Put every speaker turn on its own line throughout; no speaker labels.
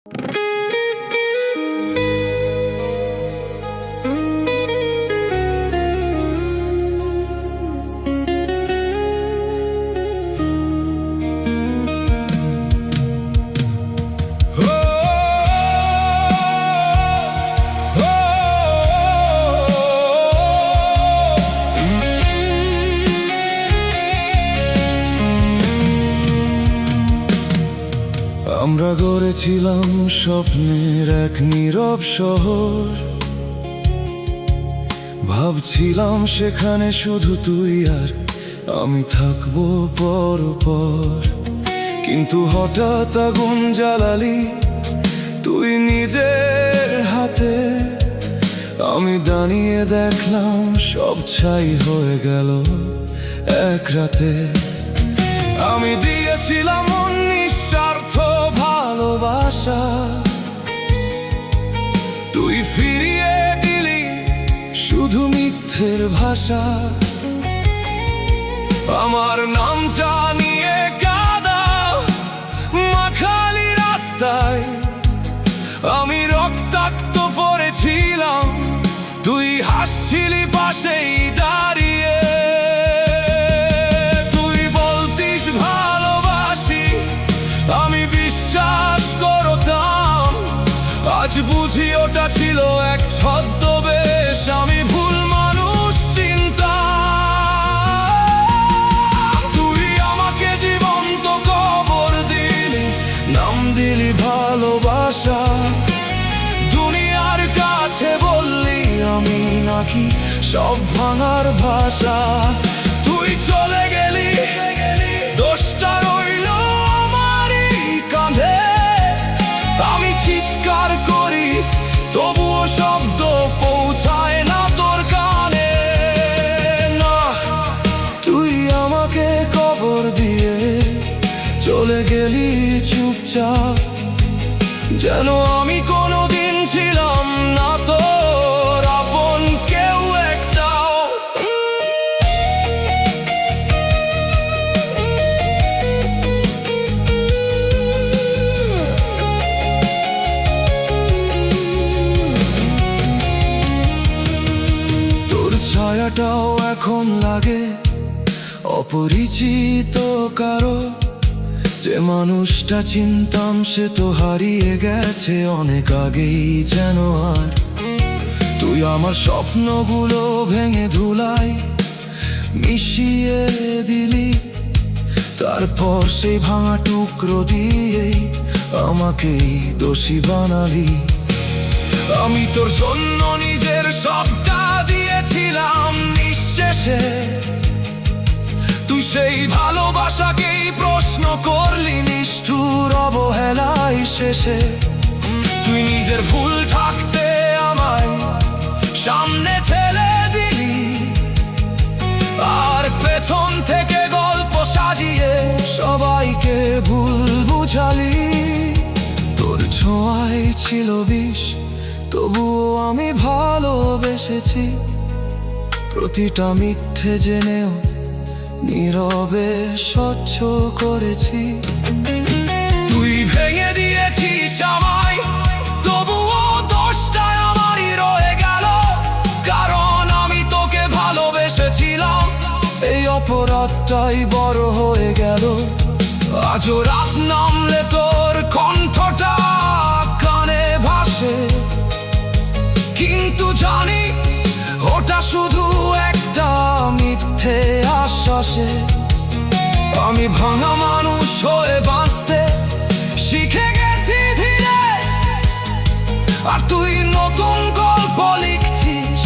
আমরা গড়েছিলাম স্বপ্নের এক নীরব শহর, ভাবছিলাম সেখানে শুধু তুই আর আমি থাকবো পরপর। কিন্তু হঠাৎ আগুন জ্বালালি তুই নিজের হাতে, আমি দাঁড়িয়ে দেখলাম সব ছাই হয়ে গেল এক রাতে। আমি দিয়েছিলাম নিঃস্বার্থ ভালোবাসা, তুই ফিরিয়ে দিলি শুধু মিথ্যের ভাষা। আমার নামটা নিয়ে কাদা মাখালি রাস্তায়, আমি রক্তাক্ত পড়েছিলাম, তুই হাসছিলি পাশেই দাঁড়িয়ে। তুই বলতিস ভালোবাসি, আমি বিশ্বাস করতাম, আজ বুঝি ওটা ছিল এক ছদ্মবেশ। আমি ভুল মানুষ চিন্তাম, তুই আমাকে জীবন্ত কবর দিলি, নাম দিলি ভালোবাসা। দুনিয়ার কাছে বললি আমি নাকি সব ভাঙার ভাষা। তুই চলে গেলি, দোষটা রইল আমারই কাঁধে। আমি চিৎকার করি তবুও শব্দ পৌঁছায় না তোর কানে। না, তুই আমাকে কবর দিয়ে চলে গেলি চুপচাপ, যেন আমি কোনোদিন ছিলাম না তোর আপন কেউ একটাও। তোর ছায়াটাও এখন লাগে অপরিচিত কারো। যে মানুষটা চিনতাম সে তো হারিয়ে গেছে অনেক আগেই যেন। আর তুই আমার স্বপ্নগুলো ভেঙে ধুলাই মিশিয়ে দিলি, তারপর সেই ভাঙা টুকরো দিয়েই আমাকেই দোষী বানালি। আমি তোর জন্য নিজের সবটা দিয়েছিলাম নিঃশেষে, তুই সেই ভালোবাসাকেই প্রশ্ন করলি নিষ্ঠুর অবহেলায় শেষে। তুই নিজের ভুল থাকতে আমায় সামনে ঠেলে দিলি, আর পেছন থেকে গল্প সাজিয়ে সবাইকে ভুল বুঝালি। তোর ছোঁয়ায় ছিল বিষ, তবুও আমি ভালোবেসেছি। প্রতিটা মিথ্যে জেনেও নীরবে সহ্য করেছি। তুই ভেঙে দিয়েছিস আমায়, তবুও দোষটা আমারই রয়ে গেল, কারণ আমি তোকে ভালোবেসেছিলাম। এই অপরাধটাই বড় হয়ে গেল। আজও রাত নামলে তোর কণ্ঠটা কানে ভাসে, কিন্তু জানি ওটা শুধু একটা মিথ্যে আশ্বাসে। আমি ভাঙা মানুষ হয়ে বাঁচতে শিখে গেছি ধীরে, আর তুই নতুন গল্প লিখছিস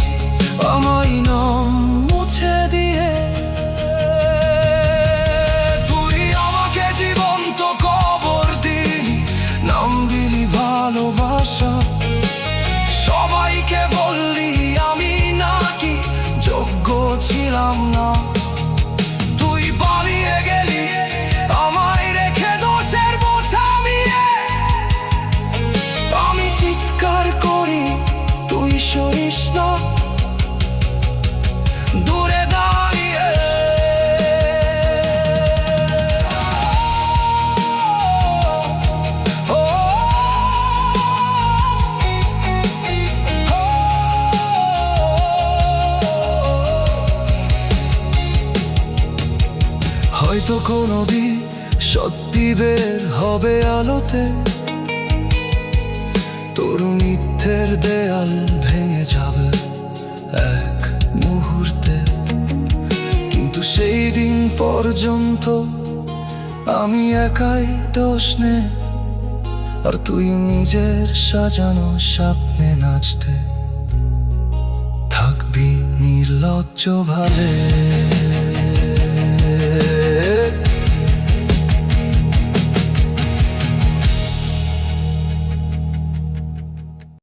আমায় নাম মুছে দিয়ে। তুই আমাকে জীবন্ত কবর দিলি, নাম দিলি ভালোবাসা। সবাইকে বললি আমি নাকি যোগ্য ছিলাম না। তুই পালিয়ে গেলি আমায় রেখে দোষের বোঝা নিয়ে। আমি চিৎকার করি তুই সরিস না, দূরে দাঁড়িয়ে। ও অসংখ্য নদী সত্যি বের হবে আলোতে, তোর মিথ্যের দেয়াল ভেঙে যাবে এক মুহূর্তে। কিন্তু সেই দিন পর্যন্ত আমি একাই দোষ নে, আর তুই নিজের সাজানো স্বপ্নে নাচতে থাকবি নির্লজ্জ ভাবে।